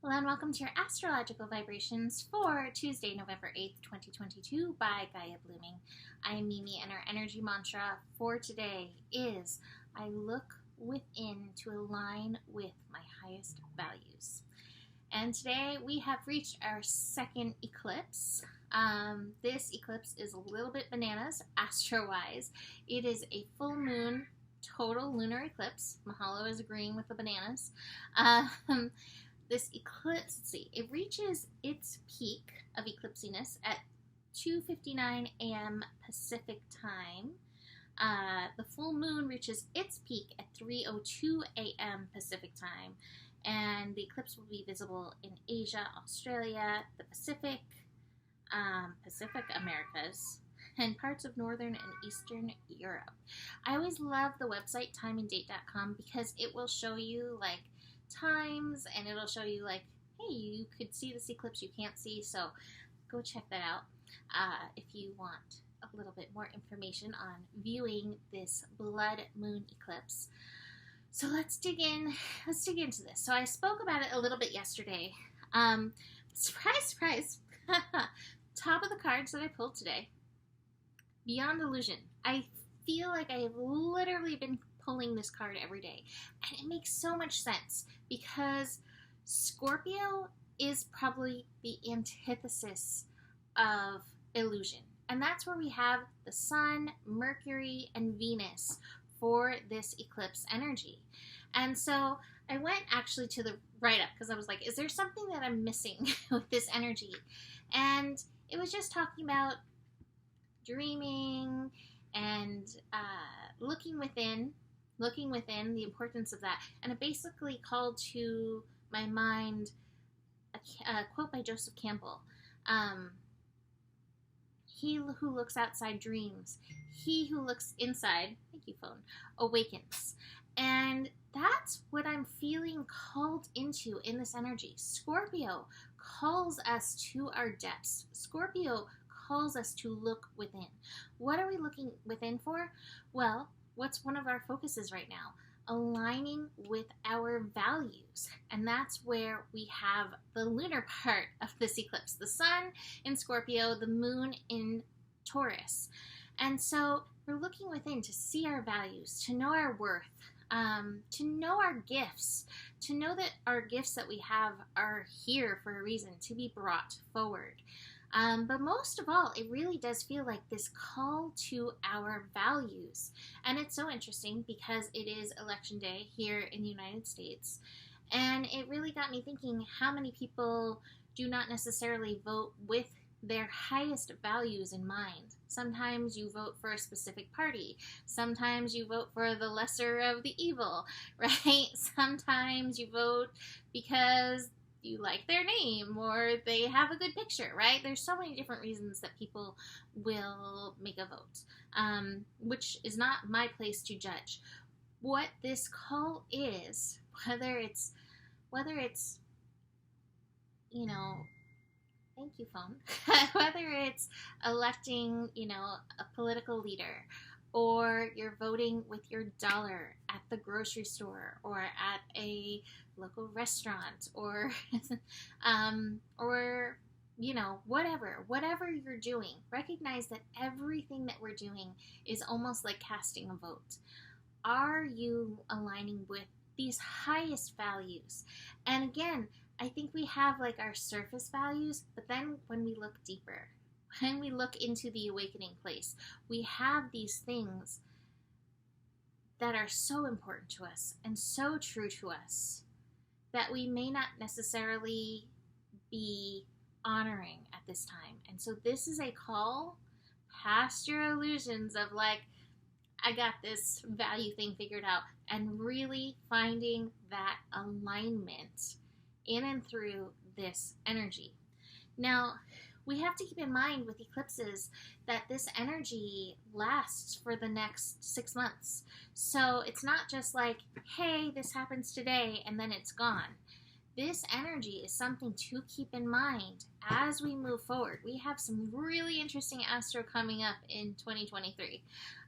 Hello and welcome to your astrological vibrations for Tuesday, November 8th, 2022 by Gaia Blooming. I am Mimi and our energy mantra for today is I look within to align with my highest values. And today we have reached our second eclipse. This eclipse is a little bit bananas astro-wise. It is a full moon total lunar eclipse. Mahalo is agreeing with the bananas. This eclipse, let's see, it reaches its peak of eclipsiness at 2:59 a.m. Pacific time. The full moon reaches its peak at 3:02 a.m. Pacific time, and the eclipse will be visible in Asia, Australia, the Pacific Americas, and parts of northern and eastern Europe. I always love the website timeanddate.com because it will show you like times, and it'll show you like, hey, you could see this eclipse you can't see, so go check that out if you want a little bit more information on viewing this blood moon eclipse. So let's dig into this. So I spoke about it a little bit yesterday. Surprise, surprise. Top of the cards that I pulled today, Beyond Illusion. I feel like I have literally been pulling this card every day, and it makes so much sense because Scorpio is probably the antithesis of illusion, and that's where we have the Sun, Mercury, and Venus for this eclipse energy. And so I went actually to the write-up because I was like, is there something that I'm missing with this energy? And it was just talking about dreaming and looking within, the importance of that. And it basically called to my mind a quote by Joseph Campbell. He who looks outside dreams. He who looks inside, thank you phone, awakens. And that's what I'm feeling called into in this energy. Scorpio calls us to our depths. Scorpio calls us to look within. What are we looking within for? Well, what's one of our focuses right now? Aligning with our values. And that's where we have the lunar part of this eclipse. The sun in Scorpio, the moon in Taurus. And so we're looking within to see our values, to know our worth, to know our gifts, to know that our gifts that we have are here for a reason, to be brought forward. But most of all, it really does feel like this call to our values. And it's so interesting because it is election day here in the United States. And it really got me thinking how many people do not necessarily vote with their highest values in mind. Sometimes you vote for a specific party. Sometimes you vote for the lesser of the evil, right? Sometimes you vote because you like their name or they have a good picture, right? There's so many different reasons that people will make a vote, which is not my place to judge. What this call is, whether it's, you know, thank you phone, whether it's electing, a political leader, or you're voting with your dollar at the grocery store or at a local restaurant or whatever you're doing, recognize that everything that we're doing is almost like casting a vote. Are you aligning with these highest values? And again, I think we have like our surface values, but then when we look deeper, when we look into the awakening place, we have these things that are so important to us and so true to us that we may not necessarily be honoring at this time. And so this is a call past your illusions of like, I got this value thing figured out, and really finding that alignment in and through this energy. Now, we have to keep in mind with eclipses that this energy lasts for the next 6 months. So it's not just like, hey, this happens today and then it's gone. This energy is something to keep in mind as we move forward. We have some really interesting astro coming up in 2023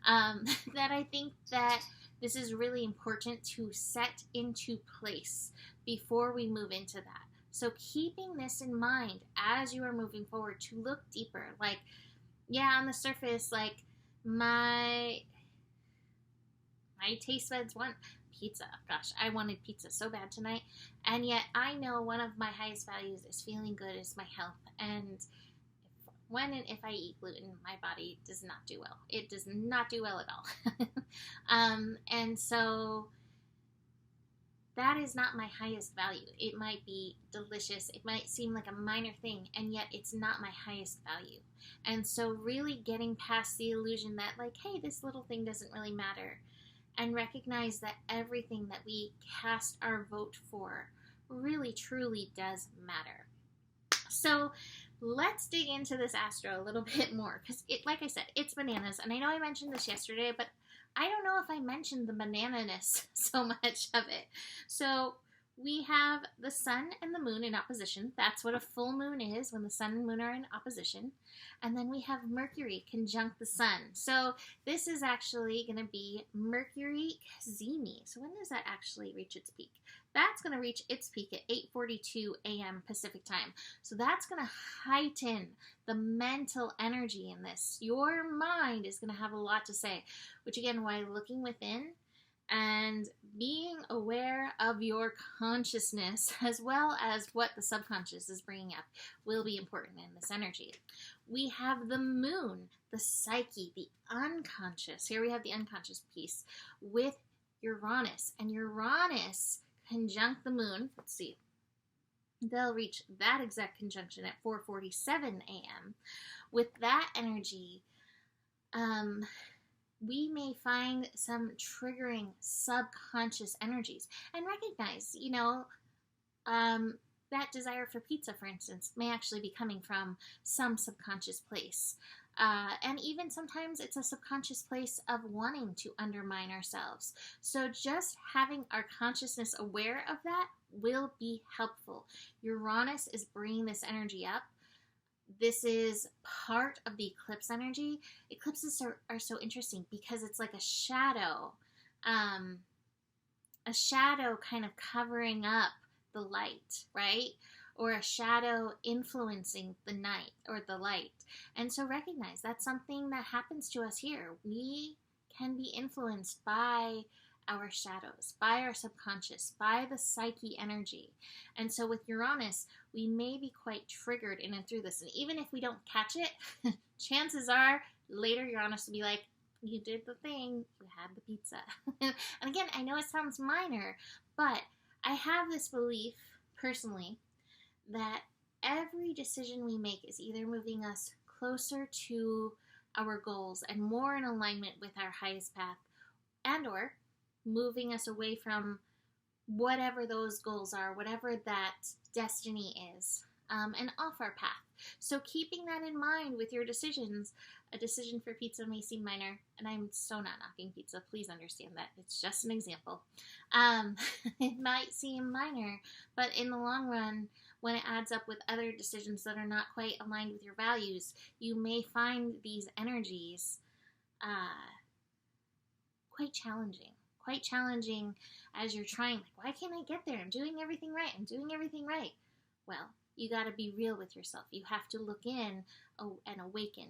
that I think that this is really important to set into place before we move into that. So keeping this in mind as you are moving forward, to look deeper. Like, yeah, on the surface, like my taste buds want pizza. Gosh, I wanted pizza so bad tonight. And yet I know one of my highest values is feeling good, is my health. And when and if I eat gluten, my body does not do well. It does not do well at all. And so that is not my highest value. It might be delicious. It might seem like a minor thing, and yet it's not my highest value. And so really getting past the illusion that, like, hey, this little thing doesn't really matter, and recognize that everything that we cast our vote for really, truly does matter. So let's dig into this astro a little bit more, because like I said, it's bananas. And I know I mentioned this yesterday, but I don't know if I mentioned the banana-ness so much of it. So we have the sun and the moon in opposition. That's what a full moon is, when the sun and moon are in opposition. And then we have Mercury conjunct the sun. So this is actually going to be Mercury Cazimi. So when does that actually reach its peak? That's going to reach its peak at 8:42 a.m. Pacific time. So that's going to heighten the mental energy in this. Your mind is going to have a lot to say, which again, why looking within and being aware of your consciousness, as well as what the subconscious is bringing up, will be important in this energy. We have the moon, the psyche, the unconscious. Here we have the unconscious piece with Uranus. And Uranus conjunct the moon. Let's see. They'll reach that exact conjunction at 4:47 a.m. With that energy, we may find some triggering subconscious energies, and recognize, that desire for pizza, for instance, may actually be coming from some subconscious place. And even sometimes it's a subconscious place of wanting to undermine ourselves. So just having our consciousness aware of that will be helpful. Uranus is bringing this energy up. This is part of the eclipse energy. Eclipses are so interesting because it's like a shadow kind of covering up the light, right? Or a shadow influencing the night or the light. And so recognize that's something that happens to us here. We can be influenced by our shadows, by our subconscious, by the psyche energy. And so with Uranus, we may be quite triggered in and through this. And even if we don't catch it, chances are later Uranus will be like, you did the thing, you had the pizza. And again, I know it sounds minor, but I have this belief personally that every decision we make is either moving us closer to our goals and more in alignment with our highest path, and or moving us away from whatever those goals are, whatever that destiny is, and off our path. So keeping that in mind with your decisions. A decision for pizza may seem minor, and I'm so not knocking pizza. Please understand that. It's just an example. It might seem minor, but in the long run, when it adds up with other decisions that are not quite aligned with your values, you may find these energies quite challenging as you're trying, like, why can't I get there? I'm doing everything right. Well, you got to be real with yourself. You have to look in and awaken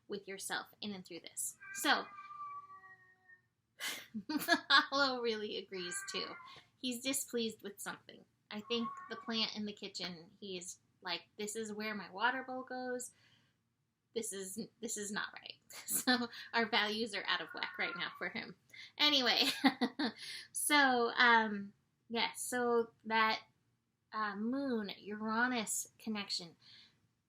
with yourself in and through this. So, Hollow really agrees too. He's displeased with something. I think the plant in the kitchen, he's like, this is where my water bowl goes. This is not right. So our values are out of whack right now for him. Anyway, so so that Moon Uranus connection,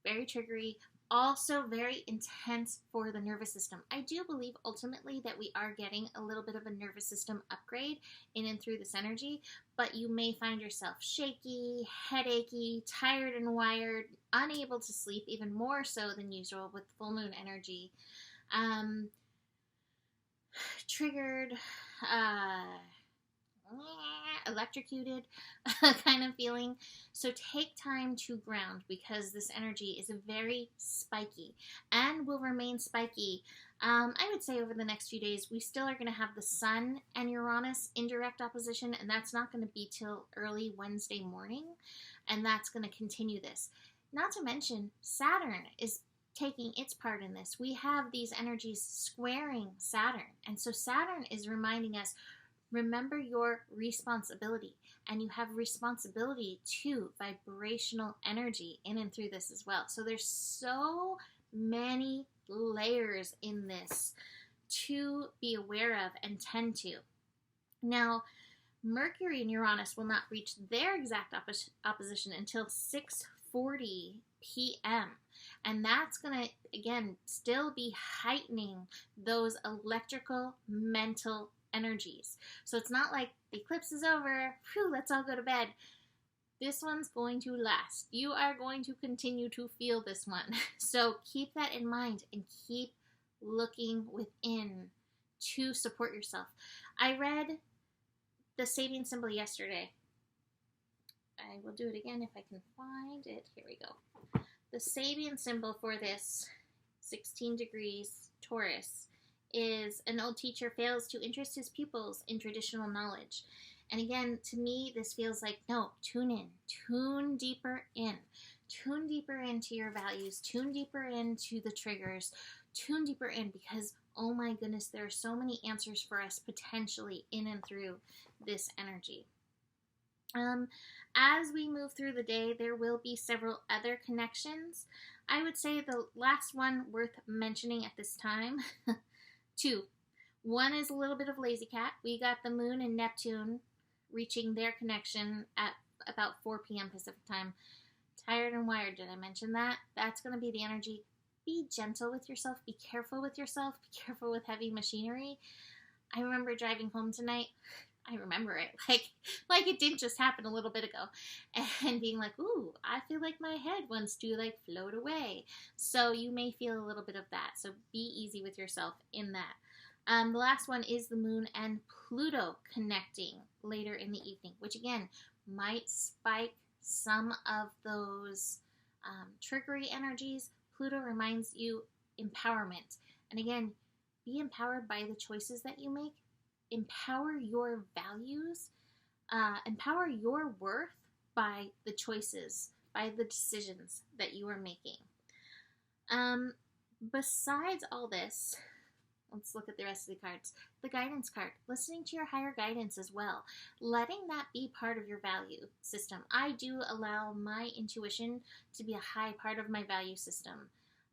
very triggery, also very intense for the nervous system. I do believe ultimately that we are getting a little bit of a nervous system upgrade in and through this energy, but you may find yourself shaky, headachy, tired and wired, unable to sleep, even more so than usual with full moon energy, triggered, electrocuted kind of feeling. So take time to ground, because this energy is very spiky and will remain spiky. I would say over the next few days, we still are going to have the Sun and Uranus in direct opposition, and that's not going to be till early Wednesday morning. and that's going to continue this. Not to mention, Saturn is taking its part in this. We have these energies squaring Saturn, and so Saturn is reminding us, remember your responsibility, and you have responsibility to vibrational energy in and through this as well. So there's so many layers in this to be aware of and tend to. Now, Mercury and Uranus will not reach their exact opposition until 6:40 p.m. And that's going to, again, still be heightening those electrical, mental energies. So it's not like the eclipse is over, phew, let's all go to bed. This one's going to last. You are going to continue to feel this one. So keep that in mind and keep looking within to support yourself. I read the Sabian symbol yesterday. I will do it again if I can find it. Here we go. The Sabian symbol for this 16 degrees Taurus is an old teacher fails to interest his pupils in traditional knowledge. And again, to me, this feels like, no, tune in, tune deeper into your values, tune deeper into the triggers, tune deeper in, because, oh my goodness, there are so many answers for us potentially in and through this energy. As we move through the day, there will be several other connections. I would say the last one worth mentioning at this time, two. One is a little bit of lazy cat. We got the moon and Neptune reaching their connection at about 4 p.m. Pacific time. Tired and wired, did I mention that? That's going to be the energy. Be gentle with yourself. Be careful with yourself. Be careful with heavy machinery. I remember driving home tonight. I remember it like it didn't just happen a little bit ago, and being like, ooh, I feel like my head wants to like float away. So you may feel a little bit of that. So be easy with yourself in that. The last one is the moon and Pluto connecting later in the evening, which again might spike some of those triggery energies. Pluto reminds you empowerment. And again, be empowered by the choices that you make. Empower your values. Empower your worth by the choices, by the decisions that you are making. Besides all this, let's look at the rest of the cards. The guidance card, listening to your higher guidance as well. Letting that be part of your value system. I do allow my intuition to be a high part of my value system.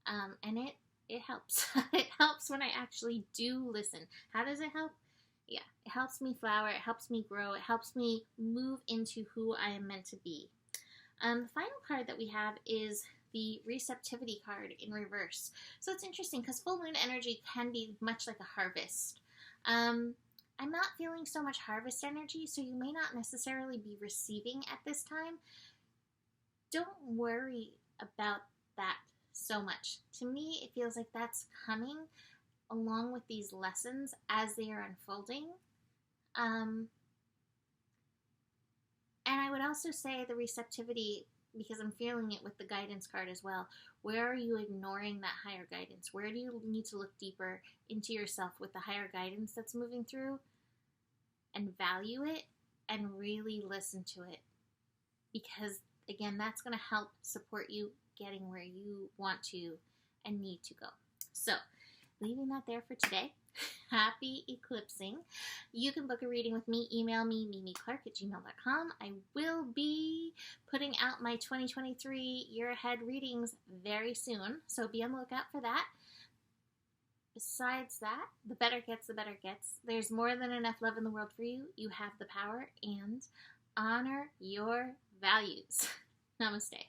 And it helps. It helps when I actually do listen. How does it help? Yeah, it helps me flower. It helps me grow. It helps me move into who I am meant to be. The final card that we have is the receptivity card in reverse. So it's interesting because full moon energy can be much like a harvest. I'm not feeling so much harvest energy, so you may not necessarily be receiving at this time. Don't worry about that so much. To me, it feels like that's coming along with these lessons as they are unfolding. And I would also say the receptivity, because I'm feeling it with the guidance card as well. Where are you ignoring that higher guidance? Where do you need to look deeper into yourself with the higher guidance that's moving through and value it and really listen to it? Because, again, that's going to help support you getting where you want to and need to go. So, leaving that there for today. Happy eclipsing. You can book a reading with me. Email me, mimiclark@gmail.com. I will be putting out my 2023 year ahead readings very soon, so be on the lookout for that. Besides that, the better it gets, the better it gets. There's more than enough love in the world for you. You have the power, and honor your values. Namaste.